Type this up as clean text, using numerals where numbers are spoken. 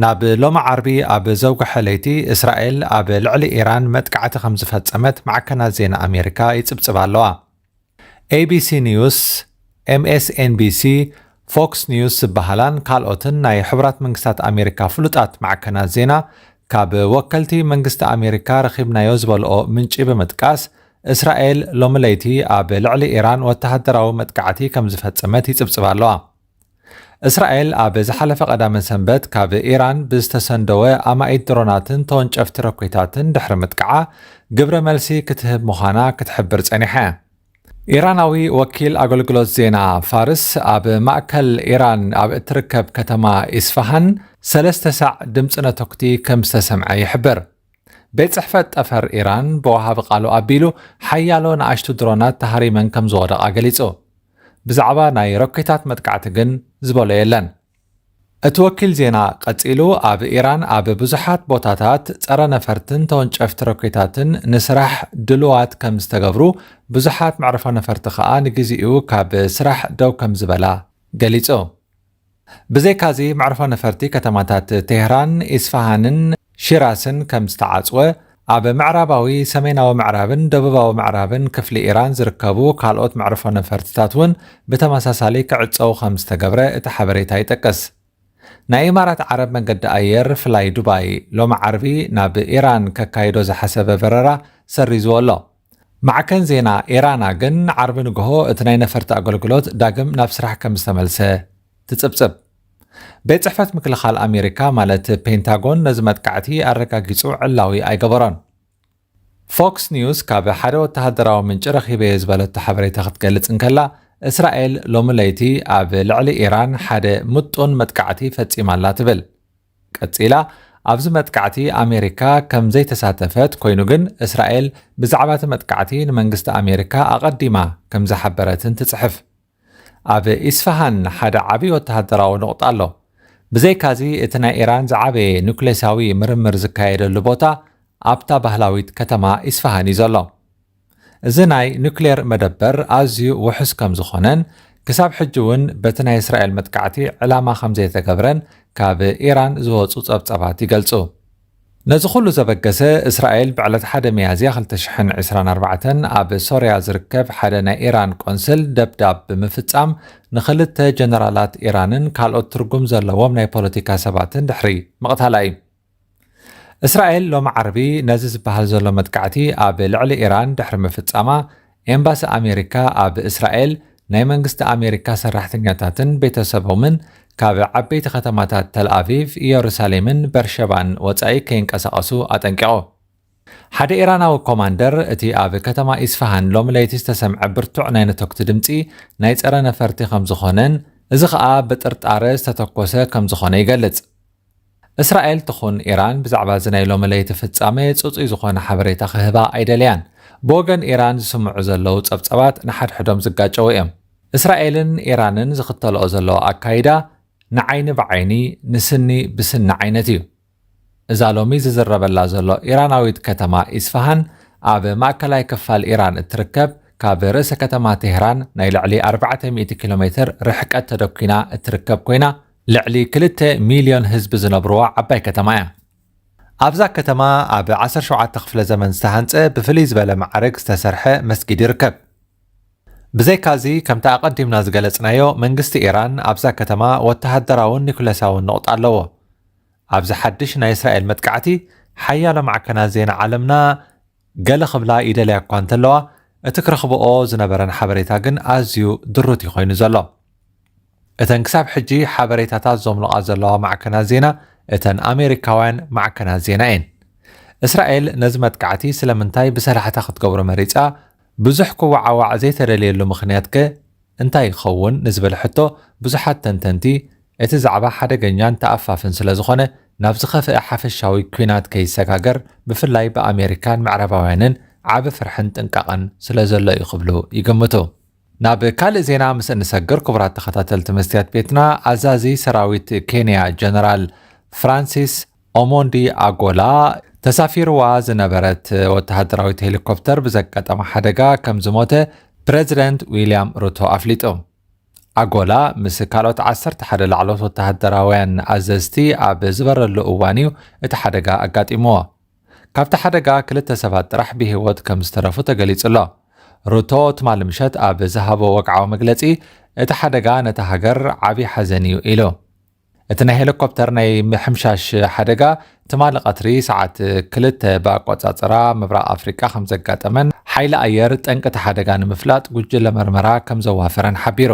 ናብ ሎማ ዓርቢ ኣብ ዘውግ ሓለይቲ እስራኤል ኣብ ልዕሊ ኢራን መጥቃዕቲ ከም ዝፈጸመት ማዕከናት ዜና ኣሜሪካ ይጽብጽባ ኣለዋ። ABC ኒውስ፣ MSNBC፣ ፎክስ ኒውስ ዝበሃላን ካልኦትን ናይ ሕቡራት መንግስታት ኣሜሪካ ፍሉጣት ማዕከናት ዜና ካብ ወከልቲ መንግስቲ ኣሜሪካ ረኺብናዮ ዝበልኦ ምንጪ ብምጥቃስ እስራኤል ሎሚ ለይቲ ኣብ ልዕሊ ኢራን ወተሃደራዊ መጥቃዕቲ ከም ዝፈጸመት ይጽብጽባ ኣለዋ። እስራኤል ኣብ ዝሓለፈ ቀዳመ ሰንበት ካብ ኢራን ብዝተሰንደወ ኣማኢት ድሮናትን ተወንጨፍቲ ሮኬታትን ድሕሪ ምጥቃዓ ግብረ መልሲ ክትህብ ምዃና ክትሕብር ጸኒሐ። ኢራናዊ ወኪል ኣገልግሎት ዜና ፋርስ ኣብ ማእከል ኢራን ኣብ እትርከብ ከተማ ኢስፋሃን 3 ሰዕ ድምፂ ነተኩቲ ከም ዝተሰምዐ ይሕብር። ቤት ጽሕፈት ጠፈር ኢራን ብወሃቢ ቃሉ ኣቢሉ ሓያሎ ንኣሽቱ ድሮናት ተሃሪመን ከም ዝወደቓ ገሊጹ። ብዛዕባ ናይ ሮኬታት መጥቃዕቲ ግን ዝበሎ የለን። እቲ ወኪል ዜና ቀጺሉ ኣብ ኢራን ኣብ ብዙሓት ቦታታት ጸረ ነፈርትን ተወንጨፍቲ ሮኬታትን ንስራሕ ድልዋት ከም ዝተገብሩ ብዙሓት መዕርፎ ነፈርቲ ከዓ ንግዚኡ ካብ ስራሕ ደው ከም ዝበላ ገሊጹ። ብዘይካዚ መዕርፎ ነፈርቲ ከተማታት ቴህራን፣ ኢስፋሃንን ሽራስን ከም ዝተዓጽወ ኣብ ምዕራባዊ ሰሜናዊ ምዕራብን ደቡባዊ ምዕራብን ክፍሊ ኢራን ዝርከቡ ካልኦት መዕርፎ ነፈርትታት እውን ብተመሳሳሊ ክዕጸው ከም ዝተገብረ እቲ ሓበሬታ ይጠቅስ። ናይ ኢማራት ዓረብ መንገዲ ኣየር ፍላይ ዱባይ ሎሚ ዓርቢ ናብ ኢራን ከካይዶ ዝሓሰበ በረራ ሰሪዝዎ ኣሎ። ማዕከን ዜና ኢራና ግን ዓርቢ ንግሆ እቲ ናይ ነፈርቲ ኣገልግሎት ዳግም ናብ ስራሕ ከም ዝተመልሰ ትጽብጽብ። ቤት ጽሕፈት ምክልኻል ኣሜሪካ ማለት ፔንታጎን ነዚ መጥቃዕቲ ኣረጋጊጹ ዕላዊ ኣይገበሮን። ፎክስ ኒውስ ካብ ሓደ ወተሃደራዊ ምንጪ ረኺበየ ዝበለቶ ሓበሬታ ክትገልጽ እንከላ እስራኤል ሎሚ ለይቲ ኣብ ልዕሊ ኢራን ሓደ ምጡን መጥቃዕቲ ፈጺማላ ትብል። ቀጺላ ኣብዚ መጥቃዕቲ ኣሜሪካ ከም ዘይተሳተፈት ኮይኑ ግን እስራኤል ብዛዕባ እቲ መጥቃዕቲ ንመንግስቲ ኣሜሪካ ኣቐዲማ ከም ዝሓበረትን ትጽሕፍ። ኣብ ኢስፋሃን ሓደ ዓብዪ ወተሃደራዊ ነቑጣ ኣሎ። ብዘይካዚ እቲ ናይ ኢራን ዝዓበየ ኑክሌሳዊ ምርምር ዝካየደሉ ቦታ ኣብታ ባህላዊት ከተማ ኢስፋሃን እዩ ዘሎ። እዚ ናይ ኑክሌር መደበር ኣዝዩ ውሕስ ከም ዝኾነን ክሳብ ሕጂ እውን በቲ ናይ እስራኤል መጥቃዕቲ ዕላማ ከም ዘይተገብረን ካብ ኢራን ዝወፁ ጸብጸባት ይገልጹ። ነዚ ኩሉ ዘበገሰ እስራኤል ብዕለት 1 ሚያዝያ 2024 ኣብ ሶርያ ዝርከብ ሓደ ናይ ኢራን ቆንስል ደብዳብ ብምፍጻም ንኽልተ ጀነራላት ኢራንን ካልኦት ትርጉም ዘለዎም ናይ ፖለቲካ ሰባትን ድሕሪ መቕታላ እዩ። እስራኤል ሎሚ ዓርቢ ነዚ ዝበሃል ዘሎ መጥቃዕቲ ኣብ ልዕሊ ኢራን ድሕሪ ምፍጻማ ኤምባሲ ኣሜሪካ ኣብ እስራኤል ናይ መንግስቲ ኣሜሪካ ሰራሕተኛታትን ቤተሰቦምን ካብ ዓበይቲ ከተማታት ተልኣቪቭ፣ ኢየሩሳሌምን በርሸባን ወጻኢ ከይንቀሳቐሱ ኣጠንቂቑ። ሓደ ኢራናዊ ኮማንደር እቲ ኣብ ከተማ ኢስፋሃን ሎሚ ለይቲ ዝተሰምዐ ብርቱዕ ናይ ነተኩቲ ድምፂ ናይ ጸረ ነፈርቲ ከም ዝኾነን እዚ ከዓ ብጥርጣረ ዝተተኮሰ ከም ዝኾነ ይገልጽ። እስራኤል ትኹን ኢራን ብዛዕባ እዚ ናይ ሎሚ ለይቲ ፍጻሜ ጽጹይ ዝኾነ ሓበሬታ ክህባ ኣይደልያን። ብወገን ኢራን ዝስምዑ ዘለዉ ጸብጸባት ንሓድሕዶም ዝጋጨው እዮም። እስራኤልን ኢራንን ዝኽተልኦ ዘለዎ ኣካይዳ ንዓይኒ ብዓይኒ ንስኒ ብስኒ ዓይነት እዩ። እዛ ሎሚ ዝዝረበላ ዘሎ ኢራናዊት ከተማ ኢስፋሃን ኣብ ማእከላይ ክፋል ኢራን እትርከብ ካብ ርእሰ ከተማ ቴህራን ናይ ልዕሊ 400 ኪሎ ሜትር ርሕቀት ተደኪና እትርከብ ኮይና ልዕሊ 2 ሚልዮን ህዝቢ ዝነብርዋ ዓባይ ከተማ እያ። ኣብዛ ከተማ ኣብ 17 ክፍለ ዘመን ዝተሃንጸ ብፍልይ ዝበለ ማዕርግ ዝተሰርሐ መስጊድ ይርከብ። ብዘይካዚ ከምቲ ኣቐዲምና ዝገለጽናዮ መንግስቲ ኢራን ኣብዛ ከተማ ወተሃደራውን ኒኩሌሳውን ነቑጣ ኣለዎ። ኣብዚ ሓድሽ ናይ እስራኤል መጥቃዕቲ ሓያሎ ማዕከናት ዜና ዓለምና ገለ ክብላ ይደልያ እኳ እንተለዋ እቲ ክረኽብኦ ዝነበረን ሓበሬታ ግን ኣዝዩ ድሩት እዩ ኮይኑ ዘሎ። እተን ክሳብ ሕጂ ሓበሬታታት ዘምልቓ ዘለዋ ማዕከናት ዜና እተን ኣሜሪካውያን ማዕከናት ዜና እየን። እስራኤል ነዚ መጥቃዕቲ ስለምንታይ ብሰላሕታ ክትገብሮ መሪፃ ብዙሕ ክወዓዋዕ ዘይተደልየሉ ምኽንያት ከ እንታይ ይኸውን ንዝብል ሕቶ ብዙሓት ተንተንቲ እቲ ዛዕባ ሓደገኛን ተኣፋፍን ስለ ዝኾነ ናብ ዝኸፍአ ሓፈሻዊ ኩናት ከይሰጋገር ብፍላይ ብኣሜሪካን ምዕራባውያንን ዓብ ፍርሕን ጥንቃቐን ስለ ዘሎ እዩ ክብሉ ይግምቱ። ናብ ካልእ ዜና ምስ እንሰግር ክቡራት ተኸታተልቲ መስትያት ቤትና ኣዛዚ ሰራዊት ኬንያ ጀነራል ፍራንሲስ ኦሞንዲ ኣጎላ ተሳፊርዋ ዝነበረት ወተሃደራዊት ሄሊኮፕተር ብዘጋጠመ ሓደጋ ከም ዝሞተ ፕሬዚደንት ዊልያም ሩቶ ኣፍሊጡ። ኣጎላ ምስ ካልኦት 11 ላዕሎት ወተሃደራውያን ኣዘዝቲ ኣብ ዝበረሉ እዋን እዩ እቲ ሓደጋ ኣጋጢምዎ። ካብቲ ሓደጋ 2 ሰባት ጥራሕ ብሂወት ከም ዝተረፉ ተገሊጹ ኣሎ። ሩቶ ትማል ምሸት ኣብ ዝሃቦ ወግዓዊ መግለጺ እቲ ሓደጋ ነታ ሃገር ዓብዪ ሓዘን እዩ ኢሉ። እቲ ናይ ሄሊኮፕተር ናይ ምሕምሻሽ ሓደጋ ትማል ቀትሪ ሰዓት 2 ብኣቆጻጽራ ምብራቕ ኣፍሪቃ ከም ዘጋጠመን ሓይሊ ኣየር ጠንቂ እቲ ሓደጋ ንምፍላጥ ጉጅለ መርመራ ከም ዘዋፈረን ሓቢሩ።